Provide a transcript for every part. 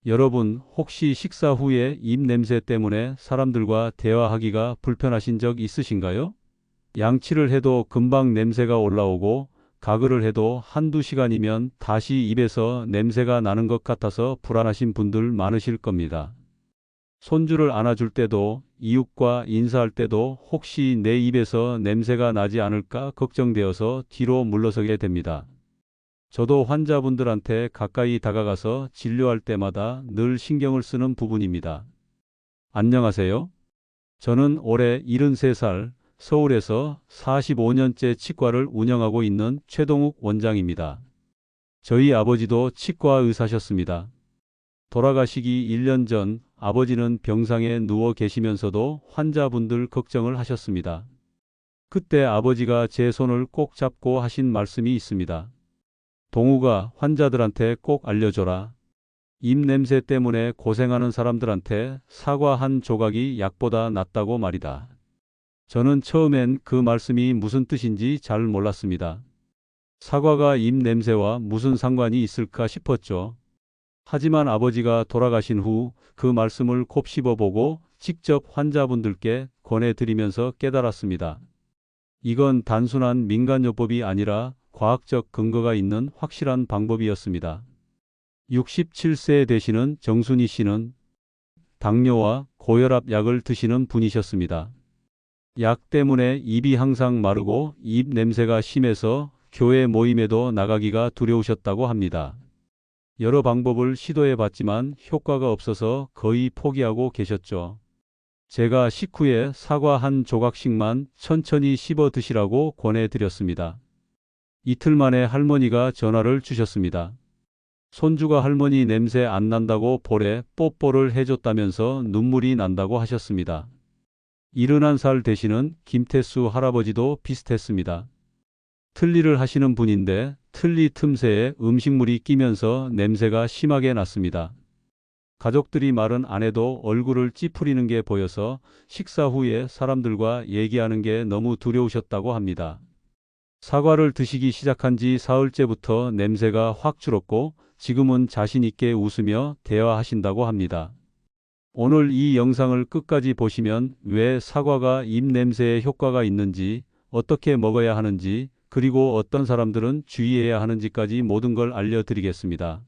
여러분, 혹시 식사 후에 입 냄새 때문에 사람들과 대화하기가 불편하신 적 있으신가요? 양치를 해도 금방 냄새가 올라오고 가글을 해도 한두 시간이면 다시 입에서 냄새가 나는 것 같아서 불안하신 분들 많으실 겁니다. 손주를 안아줄 때도 이웃과 인사할 때도 혹시 내 입에서 냄새가 나지 않을까 걱정되어서 뒤로 물러서게 됩니다. 저도 환자분들한테 가까이 다가가서 진료할 때마다 늘 신경을 쓰는 부분입니다. 안녕하세요. 저는 올해 73살 서울에서 45년째 치과를 운영하고 있는 최동욱 원장입니다. 저희 아버지도 치과 의사셨습니다. 돌아가시기 1년 전 아버지는 병상에 누워 계시면서도 환자분들 걱정을 하셨습니다. 그때 아버지가 제 손을 꼭 잡고 하신 말씀이 있습니다. 동우가 환자들한테 꼭 알려줘라. 입 냄새 때문에 고생하는 사람들한테 사과 한 조각이 약보다 낫다고 말이다. 저는 처음엔 그 말씀이 무슨 뜻인지 잘 몰랐습니다. 사과가 입 냄새와 무슨 상관이 있을까 싶었죠. 하지만 아버지가 돌아가신 후 그 말씀을 곱씹어보고 직접 환자분들께 권해드리면서 깨달았습니다. 이건 단순한 민간요법이 아니라 과학적 근거가 있는 확실한 방법이었습니다. 67세 되시는 정순희 씨는 당뇨와 고혈압 약을 드시는 분이셨습니다. 약 때문에 입이 항상 마르고 입 냄새가 심해서 교회 모임에도 나가기가 두려우셨다고 합니다. 여러 방법을 시도해 봤지만 효과가 없어서 거의 포기하고 계셨죠. 제가 식후에 사과 한 조각씩만 천천히 씹어 드시라고 권해드렸습니다. 이틀 만에 할머니가 전화를 주셨습니다. 손주가 할머니 냄새 안 난다고 볼에 뽀뽀를 해줬다면서 눈물이 난다고 하셨습니다. 71살 되시는 김태수 할아버지도 비슷했습니다. 틀니를 하시는 분인데 틀니 틈새에 음식물이 끼면서 냄새가 심하게 났습니다. 가족들이 말은 안 해도 얼굴을 찌푸리는 게 보여서 식사 후에 사람들과 얘기하는 게 너무 두려우셨다고 합니다. 사과를 드시기 시작한 지 사흘째부터 냄새가 확 줄었고 지금은 자신 있게 웃으며 대화하신다고 합니다. 오늘 이 영상을 끝까지 보시면 왜 사과가 입 냄새에 효과가 있는지, 어떻게 먹어야 하는지, 그리고 어떤 사람들은 주의해야 하는지까지 모든 걸 알려드리겠습니다.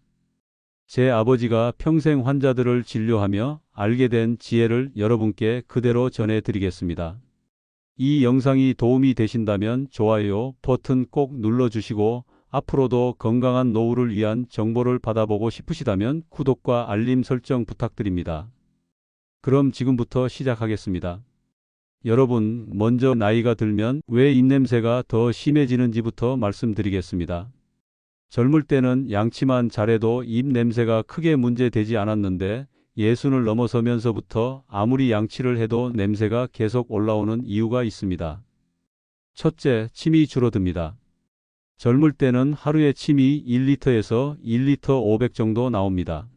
제 아버지가 평생 환자들을 진료하며 알게 된 지혜를 여러분께 그대로 전해드리겠습니다. 이 영상이 도움이 되신다면 좋아요 버튼 꼭 눌러주시고 앞으로도 건강한 노후를 위한 정보를 받아보고 싶으시다면 구독과 알림 설정 부탁드립니다. 그럼 지금부터 시작하겠습니다. 여러분, 먼저 나이가 들면 왜 입냄새가 더 심해지는지부터 말씀드리겠습니다. 젊을 때는 양치만 잘해도 입냄새가 크게 문제되지 않았는데 60을 넘어서면서부터 아무리 양치를 해도 냄새가 계속 올라오는 이유가 있습니다. 첫째, 침이 줄어듭니다. 젊을 때는 하루에 침이 1리터에서 1리터 500 정도 나옵니다.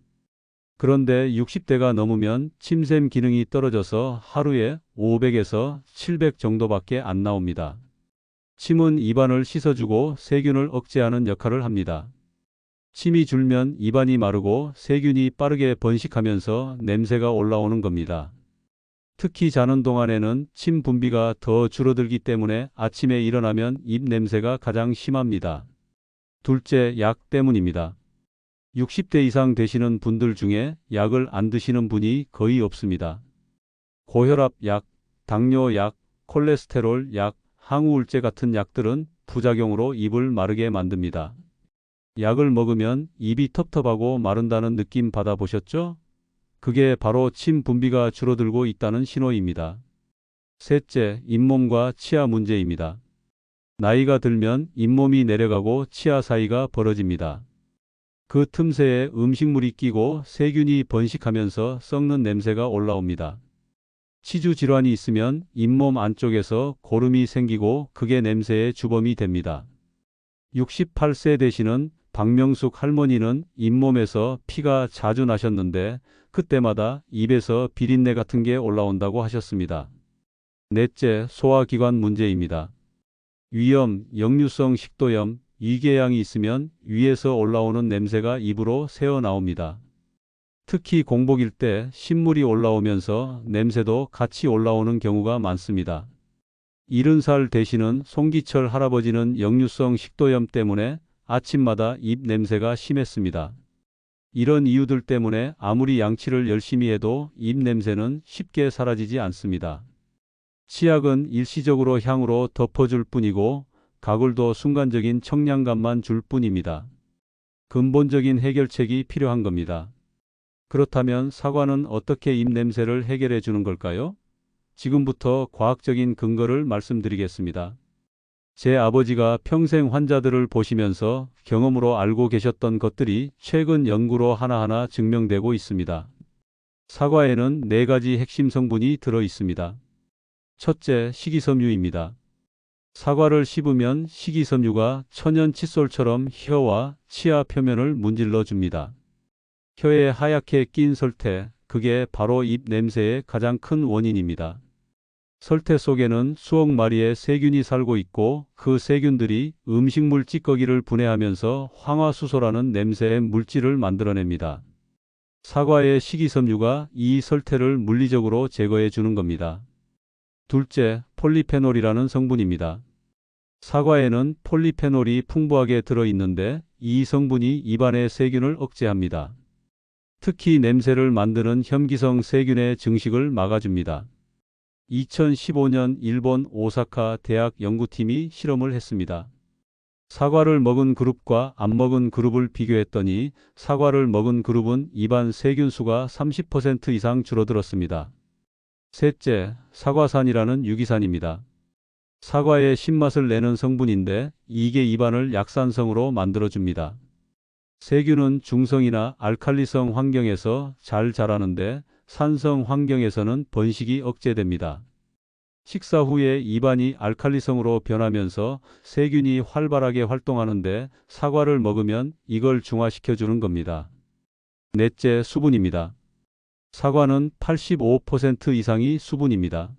그런데 60대가 넘으면 침샘 기능이 떨어져서 하루에 500에서 700 정도밖에 안 나옵니다. 침은 입안을 씻어주고 세균을 억제하는 역할을 합니다. 침이 줄면 입안이 마르고 세균이 빠르게 번식하면서 냄새가 올라오는 겁니다. 특히 자는 동안에는 침 분비가 더 줄어들기 때문에 아침에 일어나면 입 냄새가 가장 심합니다. 둘째, 약 때문입니다. 60대 이상 되시는 분들 중에 약을 안 드시는 분이 거의 없습니다. 고혈압 약, 당뇨 약, 콜레스테롤 약, 항우울제 같은 약들은 부작용으로 입을 마르게 만듭니다. 약을 먹으면 입이 텁텁하고 마른다는 느낌 받아보셨죠? 그게 바로 침 분비가 줄어들고 있다는 신호입니다. 셋째, 잇몸과 치아 문제입니다. 나이가 들면 잇몸이 내려가고 치아 사이가 벌어집니다. 그 틈새에 음식물이 끼고 세균이 번식하면서 썩는 냄새가 올라옵니다. 치주 질환이 있으면 잇몸 안쪽에서 고름이 생기고 그게 냄새의 주범이 됩니다. 68세 되시는 박명숙 할머니는 잇몸에서 피가 자주 나셨는데 그때마다 입에서 비린내 같은 게 올라온다고 하셨습니다. 넷째, 소화기관 문제입니다. 위염, 역류성 식도염, 위궤양이 있으면 위에서 올라오는 냄새가 입으로 새어 나옵니다. 특히 공복일 때 신물이 올라오면서 냄새도 같이 올라오는 경우가 많습니다. 70살 되시는 송기철 할아버지는 역류성 식도염 때문에 아침마다 입 냄새가 심했습니다. 이런 이유들 때문에 아무리 양치를 열심히 해도 입 냄새는 쉽게 사라지지 않습니다. 치약은 일시적으로 향으로 덮어줄 뿐이고 가글도 순간적인 청량감만 줄 뿐입니다. 근본적인 해결책이 필요한 겁니다. 그렇다면 사과는 어떻게 입 냄새를 해결해 주는 걸까요? 지금부터 과학적인 근거를 말씀드리겠습니다. 제 아버지가 평생 환자들을 보시면서 경험으로 알고 계셨던 것들이 최근 연구로 하나하나 증명되고 있습니다. 사과에는 4가지 핵심 성분이 들어 있습니다. 첫째, 식이섬유입니다. 사과를 씹으면 식이섬유가 천연 칫솔처럼 혀와 치아 표면을 문질러 줍니다. 혀에 하얗게 낀 설태, 그게 바로 입 냄새의 가장 큰 원인입니다. 설태 속에는 수억 마리의 세균이 살고 있고 그 세균들이 음식물 찌꺼기를 분해하면서 황화수소라는 냄새의 물질을 만들어냅니다. 사과의 식이섬유가 이 설태를 물리적으로 제거해 주는 겁니다. 둘째, 폴리페놀이라는 성분입니다. 사과에는 폴리페놀이 풍부하게 들어있는데 이 성분이 입안의 세균을 억제합니다. 특히 냄새를 만드는 혐기성 세균의 증식을 막아줍니다. 2015년 일본 오사카 대학 연구팀이 실험을 했습니다. 사과를 먹은 그룹과 안 먹은 그룹을 비교했더니 사과를 먹은 그룹은 입안 세균 수가 30% 이상 줄어들었습니다. 셋째, 사과산이라는 유기산입니다. 사과의 신맛을 내는 성분인데 이게 입안을 약산성으로 만들어줍니다. 세균은 중성이나 알칼리성 환경에서 잘 자라는데 산성 환경에서는 번식이 억제됩니다. 식사 후에 입안이 알칼리성으로 변하면서 세균이 활발하게 활동하는데 사과를 먹으면 이걸 중화시켜주는 겁니다. 넷째, 수분입니다. 사과는 85% 이상이 수분입니다.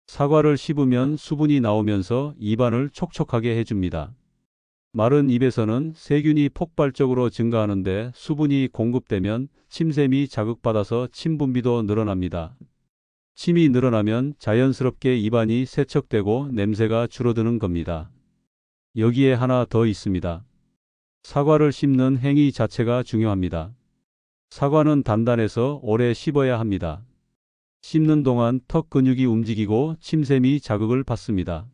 사과를 씹으면 수분이 나오면서 입안을 촉촉하게 해줍니다. 마른 입에서는 세균이 폭발적으로 증가하는데 수분이 공급되면 침샘이 자극받아서 침 분비도 늘어납니다. 침이 늘어나면 자연스럽게 입안이 세척되고 냄새가 줄어드는 겁니다. 여기에 하나 더 있습니다. 사과를 씹는 행위 자체가 중요합니다. 사과는 단단해서 오래 씹어야 합니다. 씹는 동안 턱 근육이 움직이고 침샘이 자극을 받습니다.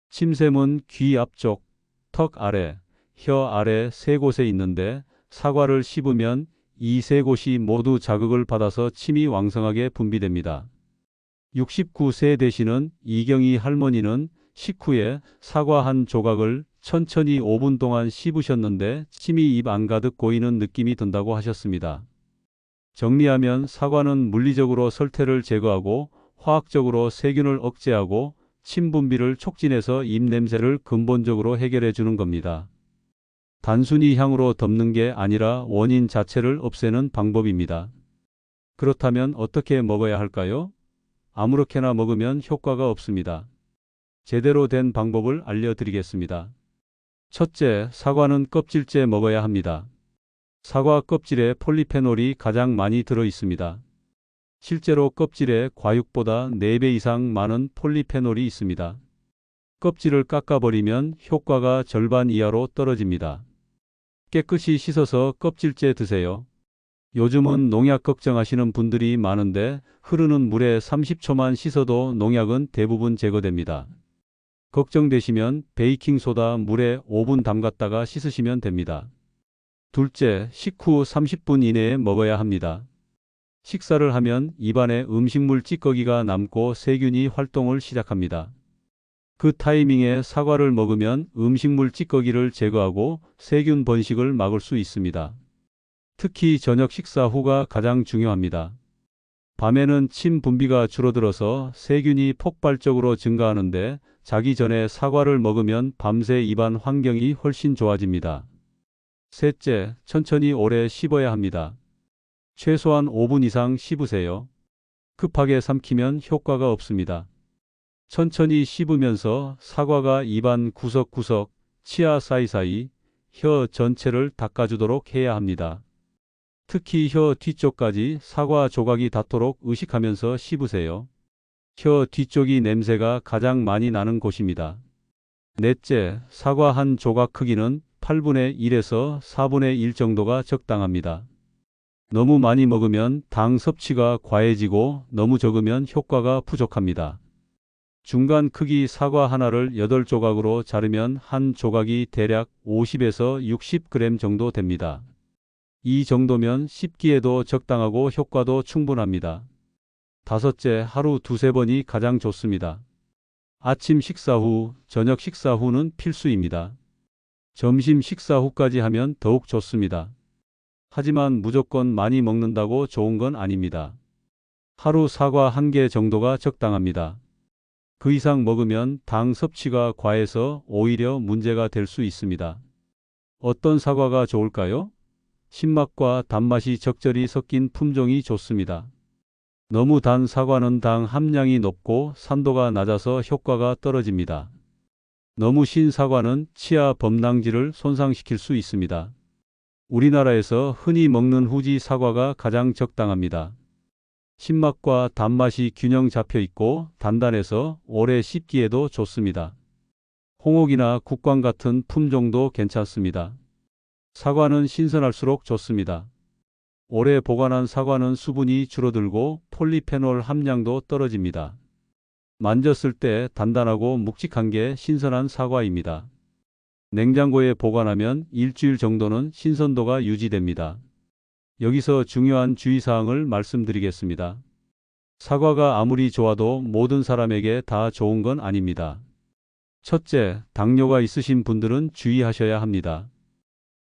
침샘은 귀 앞쪽, 턱 아래, 혀 아래 3곳에 있는데 사과를 씹으면 이 3곳이 모두 자극을 받아서 침이 왕성하게 분비됩니다. 69세 되시는 이경희 할머니는 식후에 사과 한 조각을 천천히 5분 동안 씹으셨는데 침이 입 안 가득 고이는 느낌이 든다고 하셨습니다. 정리하면 사과는 물리적으로 설태를 제거하고 화학적으로 세균을 억제하고 침 분비를 촉진해서 입 냄새를 근본적으로 해결해 주는 겁니다. 단순히 향으로 덮는 게 아니라 원인 자체를 없애는 방법입니다. 그렇다면 어떻게 먹어야 할까요? 아무렇게나 먹으면 효과가 없습니다. 제대로 된 방법을 알려드리겠습니다. 첫째, 사과는 껍질째 먹어야 합니다. 사과 껍질에 폴리페놀이 가장 많이 들어 있습니다. 실제로 껍질에 과육보다 4배 이상 많은 폴리페놀이 있습니다. 껍질을 깎아버리면 효과가 절반 이하로 떨어집니다. 깨끗이 씻어서 껍질째 드세요. 요즘은 농약 걱정하시는 분들이 많은데 흐르는 물에 30초만 씻어도 농약은 대부분 제거됩니다. 걱정되시면 베이킹소다 물에 5분 담갔다가 씻으시면 됩니다. 둘째, 식후 30분 이내에 먹어야 합니다. 식사를 하면 입안에 음식물 찌꺼기가 남고 세균이 활동을 시작합니다. 그 타이밍에 사과를 먹으면 음식물 찌꺼기를 제거하고 세균 번식을 막을 수 있습니다. 특히 저녁 식사 후가 가장 중요합니다. 밤에는 침 분비가 줄어들어서 세균이 폭발적으로 증가하는데 자기 전에 사과를 먹으면 밤새 입안 환경이 훨씬 좋아집니다. 셋째, 천천히 오래 씹어야 합니다. 최소한 5분 이상 씹으세요. 급하게 삼키면 효과가 없습니다. 천천히 씹으면서 사과가 입안 구석구석, 치아 사이사이, 혀 전체를 닦아주도록 해야 합니다. 특히 혀 뒤쪽까지 사과 조각이 닿도록 의식하면서 씹으세요. 혀 뒤쪽이 냄새가 가장 많이 나는 곳입니다. 넷째, 사과 한 조각 크기는 8분의 1에서 4분의 1 정도가 적당합니다. 너무 많이 먹으면 당 섭취가 과해지고 너무 적으면 효과가 부족합니다. 중간 크기 사과 하나를 8조각으로 자르면 한 조각이 대략 50에서 60g 정도 됩니다. 이 정도면 씹기에도 적당하고 효과도 충분합니다. 다섯째, 하루 두세 번이 가장 좋습니다. 아침 식사 후, 저녁 식사 후는 필수입니다. 점심 식사 후까지 하면 더욱 좋습니다. 하지만 무조건 많이 먹는다고 좋은 건 아닙니다. 하루 사과 1개 정도가 적당합니다. 그 이상 먹으면 당 섭취가 과해서 오히려 문제가 될 수 있습니다. 어떤 사과가 좋을까요? 신맛과 단맛이 적절히 섞인 품종이 좋습니다. 너무 단 사과는 당 함량이 높고 산도가 낮아서 효과가 떨어집니다. 너무 신 사과는 치아 범랑질을 손상시킬 수 있습니다. 우리나라에서 흔히 먹는 후지 사과가 가장 적당합니다. 신맛과 단맛이 균형 잡혀 있고 단단해서 오래 씹기에도 좋습니다. 홍옥이나 국광 같은 품종도 괜찮습니다. 사과는 신선할수록 좋습니다. 오래 보관한 사과는 수분이 줄어들고 폴리페놀 함량도 떨어집니다. 만졌을 때 단단하고 묵직한 게 신선한 사과입니다. 냉장고에 보관하면 일주일 정도는 신선도가 유지됩니다. 여기서 중요한 주의사항을 말씀드리겠습니다. 사과가 아무리 좋아도 모든 사람에게 다 좋은 건 아닙니다. 첫째, 당뇨가 있으신 분들은 주의하셔야 합니다.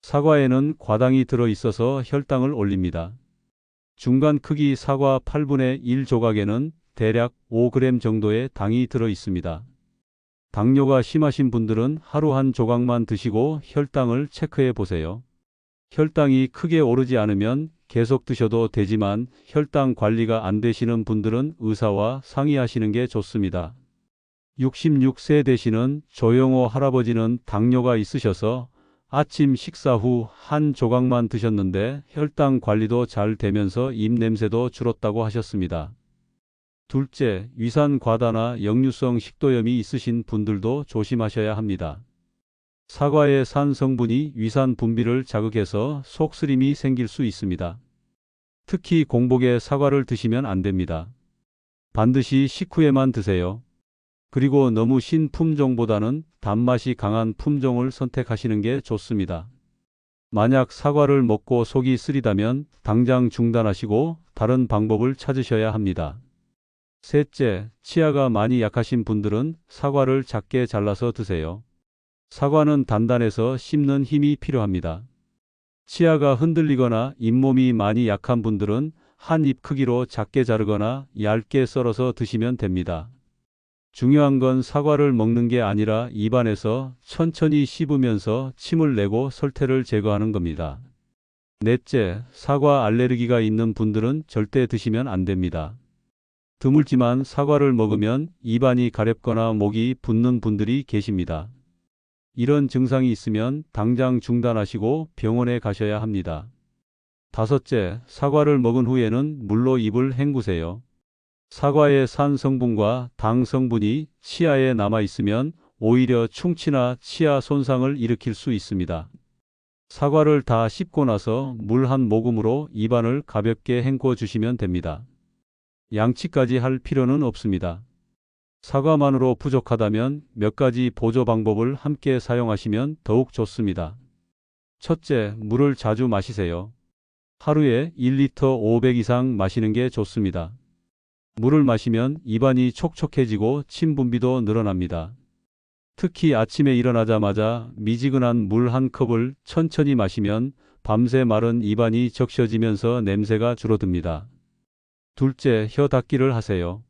사과에는 과당이 들어있어서 혈당을 올립니다. 중간 크기 사과 8분의 1 조각에는 대략 5g 정도의 당이 들어있습니다. 당뇨가 심하신 분들은 하루 한 조각만 드시고 혈당을 체크해 보세요. 혈당이 크게 오르지 않으면 계속 드셔도 되지만 혈당 관리가 안 되시는 분들은 의사와 상의하시는 게 좋습니다. 66세 되시는 조영호 할아버지는 당뇨가 있으셔서 아침 식사 후 한 조각만 드셨는데 혈당 관리도 잘 되면서 입냄새도 줄었다고 하셨습니다. 둘째, 위산 과다나 역류성 식도염이 있으신 분들도 조심하셔야 합니다. 사과의 산 성분이 위산 분비를 자극해서 속쓰림이 생길 수 있습니다. 특히 공복에 사과를 드시면 안 됩니다. 반드시 식후에만 드세요. 그리고 너무 신 품종보다는 단맛이 강한 품종을 선택하시는 게 좋습니다. 만약 사과를 먹고 속이 쓰리다면 당장 중단하시고 다른 방법을 찾으셔야 합니다. 셋째, 치아가 많이 약하신 분들은 사과를 작게 잘라서 드세요. 사과는 단단해서 씹는 힘이 필요합니다. 치아가 흔들리거나 잇몸이 많이 약한 분들은 한 입 크기로 작게 자르거나 얇게 썰어서 드시면 됩니다. 중요한 건 사과를 먹는 게 아니라 입안에서 천천히 씹으면서 침을 내고 설태를 제거하는 겁니다. 넷째, 사과 알레르기가 있는 분들은 절대 드시면 안 됩니다. 드물지만 사과를 먹으면 입안이 가렵거나 목이 붓는 분들이 계십니다. 이런 증상이 있으면 당장 중단하시고 병원에 가셔야 합니다. 다섯째, 사과를 먹은 후에는 물로 입을 헹구세요. 사과의 산 성분과 당 성분이 치아에 남아 있으면 오히려 충치나 치아 손상을 일으킬 수 있습니다. 사과를 다 씹고 나서 물 한 모금으로 입안을 가볍게 헹궈 주시면 됩니다. 양치까지 할 필요는 없습니다. 사과만으로 부족하다면 몇 가지 보조 방법을 함께 사용하시면 더욱 좋습니다. 첫째, 물을 자주 마시세요. 하루에 1리터 500 이상 마시는 게 좋습니다. 물을 마시면 입안이 촉촉해지고 침 분비도 늘어납니다. 특히 아침에 일어나자마자 미지근한 물 한 컵을 천천히 마시면 밤새 마른 입안이 적셔지면서 냄새가 줄어듭니다. 둘째, 혀 닦기를 하세요.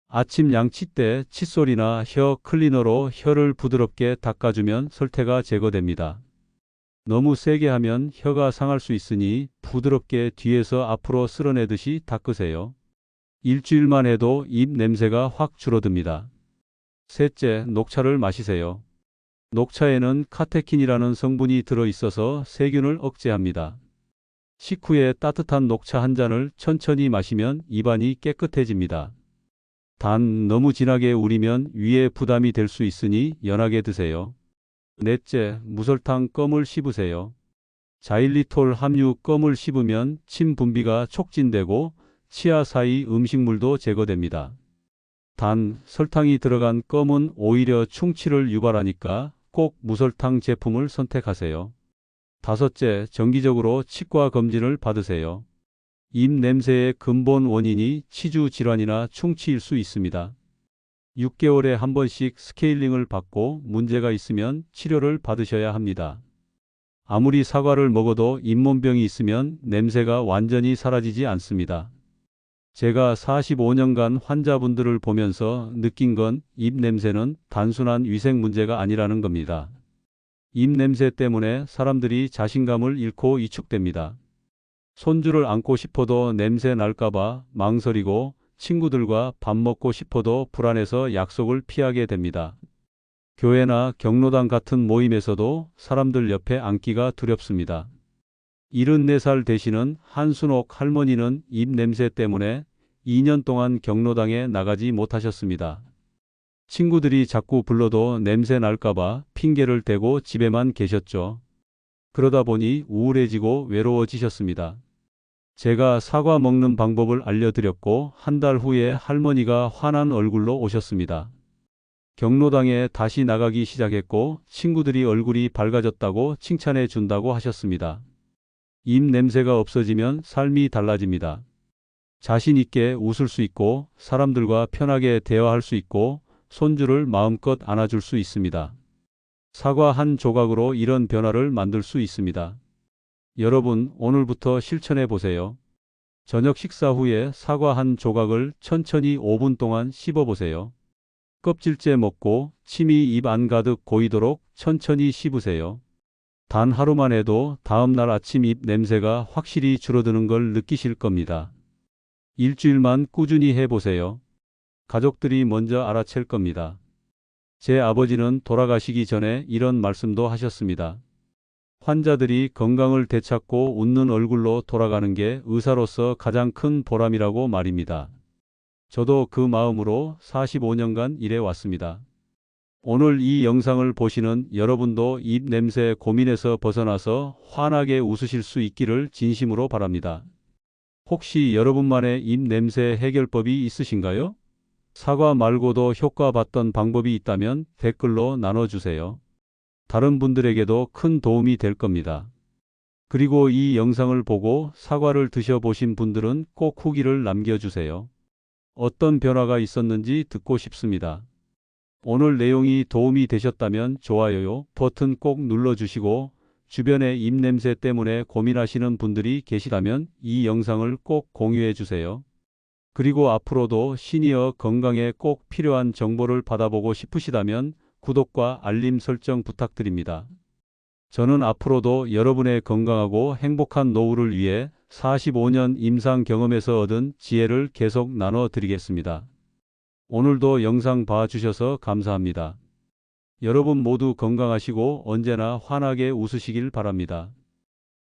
아침 양치 때 칫솔이나 혀 클리너로 혀를 부드럽게 닦아주면 설태가 제거됩니다. 너무 세게 하면 혀가 상할 수 있으니 부드럽게 뒤에서 앞으로 쓸어내듯이 닦으세요. 일주일만 해도 입 냄새가 확 줄어듭니다. 셋째, 녹차를 마시세요. 녹차에는 카테킨이라는 성분이 들어있어서 세균을 억제합니다. 식후에 따뜻한 녹차 한 잔을 천천히 마시면 입안이 깨끗해집니다. 단 너무 진하게 우리면 위에 부담이 될 수 있으니 연하게 드세요. 넷째, 무설탕 껌을 씹으세요. 자일리톨 함유 껌을 씹으면 침 분비가 촉진되고 치아 사이 음식물도 제거됩니다. 단 설탕이 들어간 껌은 오히려 충치를 유발하니까 꼭 무설탕 제품을 선택하세요. 다섯째, 정기적으로 치과 검진을 받으세요. 입 냄새의 근본 원인이 치주 질환이나 충치일 수 있습니다. 6개월에 한 번씩 스케일링을 받고 문제가 있으면 치료를 받으셔야 합니다. 아무리 사과를 먹어도 잇몸병이 있으면 냄새가 완전히 사라지지 않습니다. 제가 45년간 환자분들을 보면서 느낀 건 입 냄새는 단순한 위생 문제가 아니라는 겁니다. 입 냄새 때문에 사람들이 자신감을 잃고 위축됩니다. 손주를 안고 싶어도 냄새 날까봐 망설이고 친구들과 밥 먹고 싶어도 불안해서 약속을 피하게 됩니다. 교회나 경로당 같은 모임에서도 사람들 옆에 앉기가 두렵습니다. 74살 되시는 한순옥 할머니는 입 냄새 때문에 2년 동안 경로당에 나가지 못하셨습니다. 친구들이 자꾸 불러도 냄새 날까봐 핑계를 대고 집에만 계셨죠. 그러다 보니 우울해지고 외로워지셨습니다. 제가 사과 먹는 방법을 알려드렸고 한 달 후에 할머니가 환한 얼굴로 오셨습니다. 경로당에 다시 나가기 시작했고 친구들이 얼굴이 밝아졌다고 칭찬해 준다고 하셨습니다. 입 냄새가 없어지면 삶이 달라집니다. 자신 있게 웃을 수 있고 사람들과 편하게 대화할 수 있고 손주를 마음껏 안아줄 수 있습니다. 사과 한 조각으로 이런 변화를 만들 수 있습니다. 여러분, 오늘부터 실천해 보세요. 저녁 식사 후에 사과 한 조각을 천천히 5분 동안 씹어 보세요. 껍질째 먹고 침이 입 안 가득 고이도록 천천히 씹으세요. 단 하루만 해도 다음 날 아침 입 냄새가 확실히 줄어드는 걸 느끼실 겁니다. 일주일만 꾸준히 해보세요. 가족들이 먼저 알아챌 겁니다. 제 아버지는 돌아가시기 전에 이런 말씀도 하셨습니다. 환자들이 건강을 되찾고 웃는 얼굴로 돌아가는 게 의사로서 가장 큰 보람이라고 말입니다. 저도 그 마음으로 45년간 일해왔습니다. 오늘 이 영상을 보시는 여러분도 입 냄새 고민에서 벗어나서 환하게 웃으실 수 있기를 진심으로 바랍니다. 혹시 여러분만의 입 냄새 해결법이 있으신가요? 사과 말고도 효과 봤던 방법이 있다면 댓글로 나눠주세요. 다른 분들에게도 큰 도움이 될 겁니다. 그리고 이 영상을 보고 사과를 드셔보신 분들은 꼭 후기를 남겨주세요. 어떤 변화가 있었는지 듣고 싶습니다. 오늘 내용이 도움이 되셨다면 좋아요 버튼 꼭 눌러주시고 주변에 입냄새 때문에 고민하시는 분들이 계시다면 이 영상을 꼭 공유해 주세요. 그리고 앞으로도 시니어 건강에 꼭 필요한 정보를 받아보고 싶으시다면 구독과 알림 설정 부탁드립니다. 저는 앞으로도 여러분의 건강하고 행복한 노후를 위해 45년 임상 경험에서 얻은 지혜를 계속 나눠드리겠습니다. 오늘도 영상 봐주셔서 감사합니다. 여러분 모두 건강하시고 언제나 환하게 웃으시길 바랍니다.